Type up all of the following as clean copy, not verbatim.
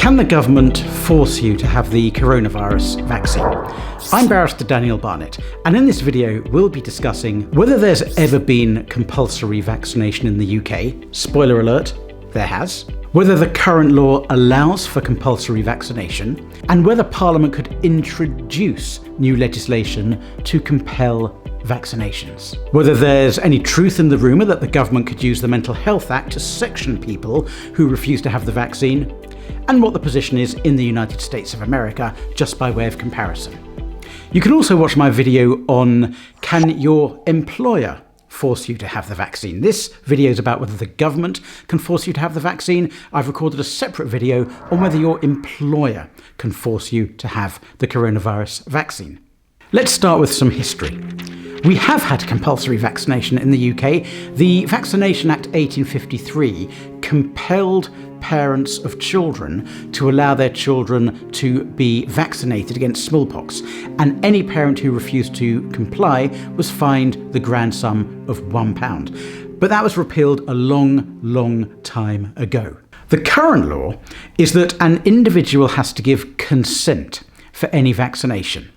Can the government force you to have the coronavirus vaccine? I'm Barrister Daniel Barnett, and in this video we'll be discussing whether there's ever been compulsory vaccination in the UK. Spoiler alert, there has. Whether the current law allows for compulsory vaccination, and whether Parliament could introduce new legislation to compel vaccinations. Whether there's any truth in the rumour that the government could use the Mental Health Act to section people who refuse to have the vaccine, and what the position is in the United States of America, just by way of comparison. You can also watch my video on can your employer force you to have the vaccine. This video is about whether the government can force you to have the vaccine. I've recorded a separate video on whether your employer can force you to have the coronavirus vaccine. Let's start with some history. We have had compulsory vaccination in the UK. The Vaccination Act 1853 compelled parents of children to allow their children to be vaccinated against smallpox, and any parent who refused to comply was fined the grand sum of £1. But that was repealed a long time ago. The current law is that an individual has to give consent for any vaccination.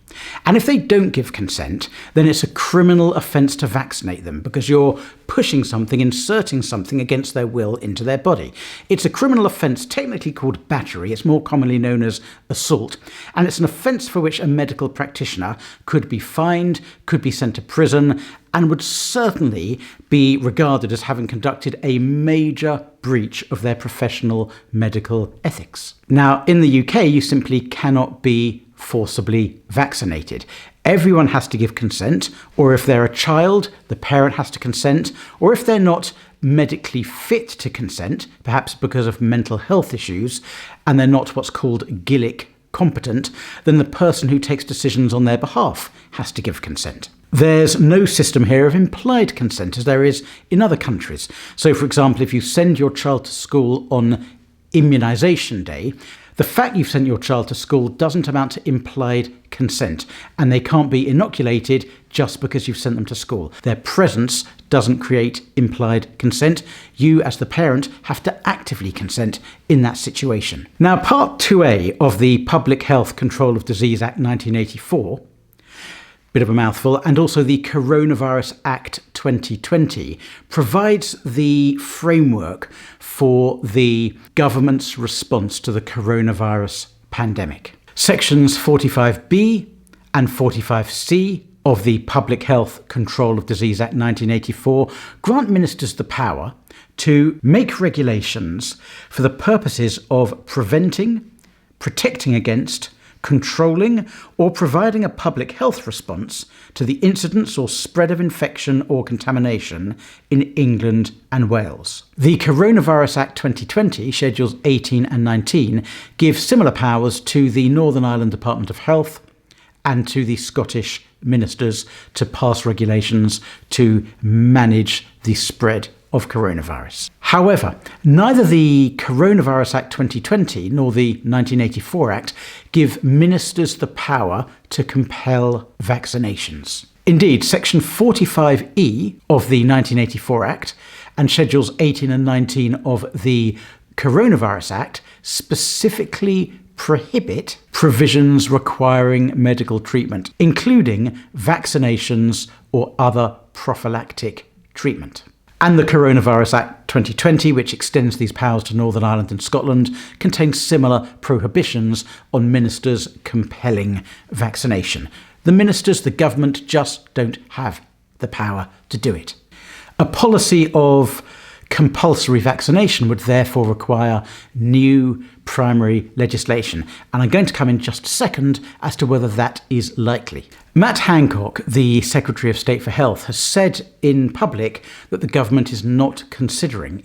And if they don't give consent, then it's a criminal offence to vaccinate them because you're pushing something, inserting something against their will into their body. It's a criminal offence technically called battery. It's more commonly known as assault. And it's an offence for which a medical practitioner could be fined, could be sent to prison, and would certainly be regarded as having conducted a major breach of their professional medical ethics. Now, in the UK, you simply cannot be forcibly vaccinated. Everyone has to give consent, or if they're a child, the parent has to consent, or if they're not medically fit to consent, perhaps because of mental health issues, and they're not what's called Gillick competent, then the person who takes decisions on their behalf has to give consent. There's no system here of implied consent as there is in other countries. So, for example, if you send your child to school on immunisation day, the fact you've sent your child to school doesn't amount to implied consent, and they can't be inoculated just because you've sent them to school. Their presence doesn't create implied consent. You, as the parent, have to actively consent in that situation. Now, Part 2A of the Public Health Control of Disease Act 1984, bit of a mouthful, and also the Coronavirus Act 2020 provides the framework for the government's response to the coronavirus pandemic. Sections 45B and 45C of the Public Health Control of Disease Act 1984 grant ministers the power to make regulations for the purposes of preventing, protecting against, controlling or providing a public health response to the incidence or spread of infection or contamination in England and Wales. The Coronavirus Act 2020, Schedules 18 and 19, give similar powers to the Northern Ireland Department of Health and to the Scottish ministers to pass regulations to manage the spread of coronavirus. However, neither the Coronavirus Act 2020 nor the 1984 Act give ministers the power to compel vaccinations. Indeed, Section 45E of the 1984 Act and Schedules 18 and 19 of the Coronavirus Act specifically prohibit provisions requiring medical treatment, including vaccinations or other prophylactic treatment. And the Coronavirus Act 2020, which extends these powers to Northern Ireland and Scotland, contains similar prohibitions on ministers compelling vaccination. The ministers, the government, just don't have the power to do it. A policy of compulsory vaccination would therefore require new primary legislation, and I'm going to come in just a second as to whether that is likely. Matt Hancock, the Secretary of State for Health, has said in public that the government is not considering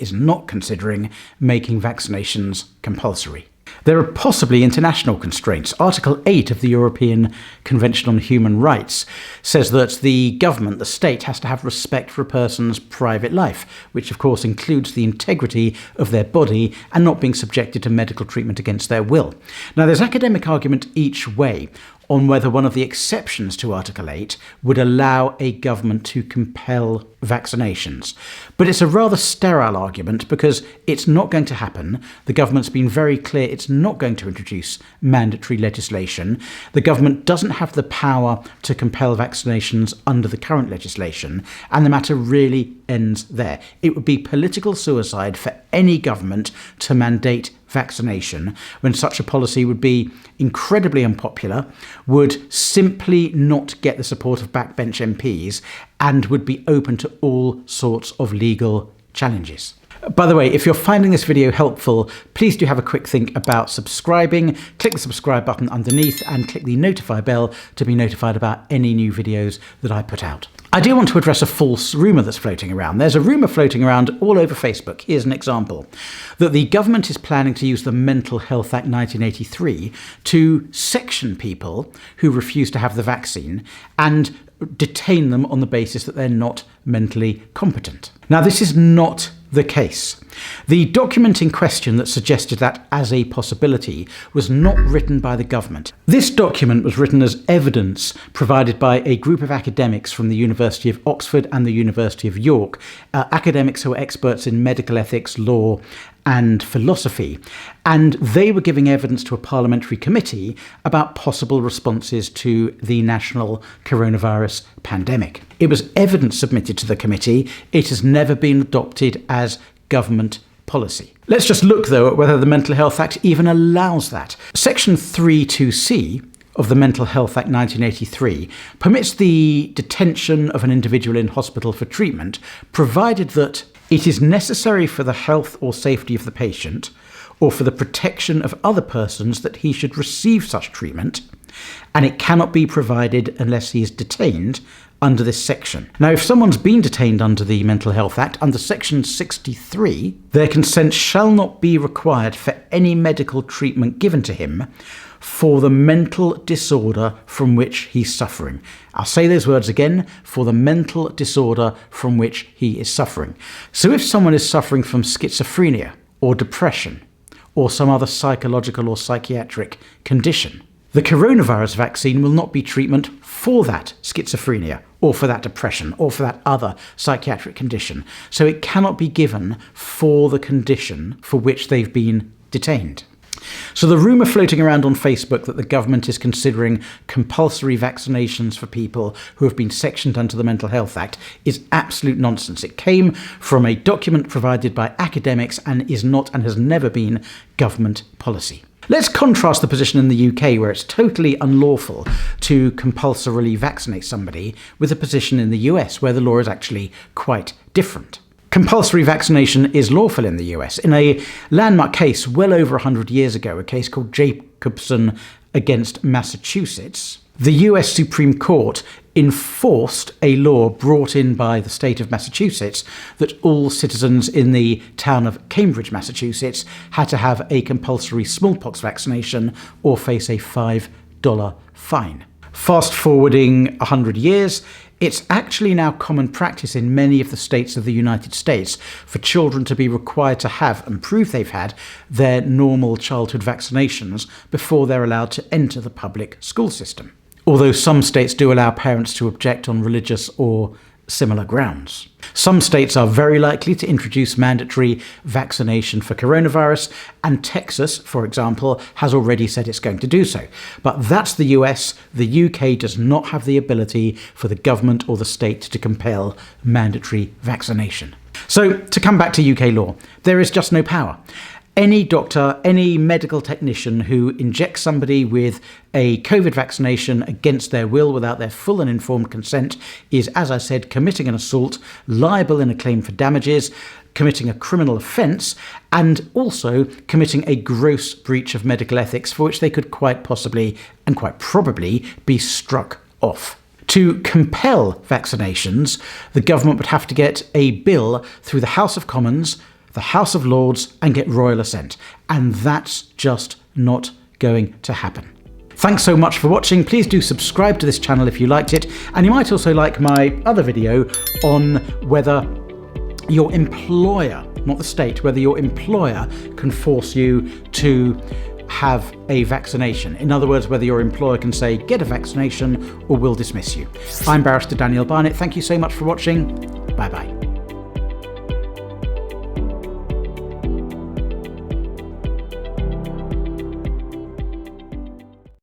making vaccinations compulsory. There are possibly international constraints. Article 8 of the European Convention on Human Rights says that the government, the state, has to have respect for a person's private life, which of course includes the integrity of their body and not being subjected to medical treatment against their will. Now, there's academic argument each way. on whether one of the exceptions to Article 8 would allow a government to compel vaccinations. But it's a rather sterile argument because it's not going to happen. The government's been very clear it's not going to introduce mandatory legislation. The government doesn't have the power to compel vaccinations under the current legislation, and the matter really ends there. It would be political suicide for any government to mandate vaccination when such a policy would be incredibly unpopular, would simply not get the support of backbench MPs, and would be open to all sorts of legal challenges. By the way, if you're finding this video helpful, please do have a quick think about subscribing. Click the subscribe button underneath and click the notify bell to be notified about any new videos that I put out. I do want to address a false rumour that's floating around. There's a rumour floating around all over Facebook. Here's an example. That the government is planning to use the Mental Health Act 1983 to section people who refuse to have the vaccine and detain them on the basis that they're not mentally competent. Now, this is not the case. The document in question that suggested that as a possibility was not written by the government. This document was written as evidence provided by a group of academics from the University of Oxford and the University of York, academics who are experts in medical ethics, law and philosophy, and they were giving evidence to a parliamentary committee about possible responses to the national coronavirus pandemic. It was evidence submitted to the committee. It has never been adopted as government policy. Let's just look, though, at whether the Mental Health Act even allows that. Section 3(2)(c) of the Mental Health Act 1983 permits the detention of an individual in hospital for treatment, provided that it is necessary for the health or safety of the patient or for the protection of other persons that he should receive such treatment, and it cannot be provided unless he is detained under this section. Now, if someone's been detained under the Mental Health Act, under Section 63, their consent shall not be required for any medical treatment given to him for the mental disorder from which he's suffering. I'll say those words again, for the mental disorder from which he is suffering. So if someone is suffering from schizophrenia or depression or some other psychological or psychiatric condition, the coronavirus vaccine will not be treatment for that schizophrenia or for that depression or for that other psychiatric condition. So it cannot be given for the condition for which they've been detained. So the rumour floating around on Facebook that the government is considering compulsory vaccinations for people who have been sectioned under the Mental Health Act is absolute nonsense. It came from a document provided by academics and is not and has never been government policy. Let's contrast the position in the UK, where it's totally unlawful to compulsorily vaccinate somebody, with the position in the US, where the law is actually quite different. Compulsory vaccination is lawful in the US. In a landmark case well over 100 years ago, a case called Jacobson against Massachusetts, the US Supreme Court enforced a law brought in by the state of Massachusetts that all citizens in the town of Cambridge, Massachusetts, had to have a compulsory smallpox vaccination or face a $5 fine. Fast forwarding 100 years, it's actually now common practice in many of the states of the United States for children to be required to have and prove they've had their normal childhood vaccinations before they're allowed to enter the public school system. Although some states do allow parents to object on religious or similar grounds. Some states are very likely to introduce mandatory vaccination for coronavirus, and Texas, for example, has already said it's going to do so. But that's the US. The UK does not have the ability for the government or the state to compel mandatory vaccination. So, to come back to UK law, there is just no power. Any doctor, any medical technician who injects somebody with a COVID vaccination against their will without their full and informed consent is, as I said, committing an assault, liable in a claim for damages, committing a criminal offence, and also committing a gross breach of medical ethics for which they could quite possibly and quite probably be struck off. To compel vaccinations, the government would have to get a bill through the House of Commons, the House of Lords, and get royal assent. And that's just not going to happen. Thanks so much for watching. Please do subscribe to this channel if you liked it. And you might also like my other video on whether your employer, not the state, whether your employer can force you to have a vaccination. In other words, whether your employer can say, get a vaccination or we'll dismiss you. I'm Barrister Daniel Barnett. Thank you so much for watching. Bye-bye.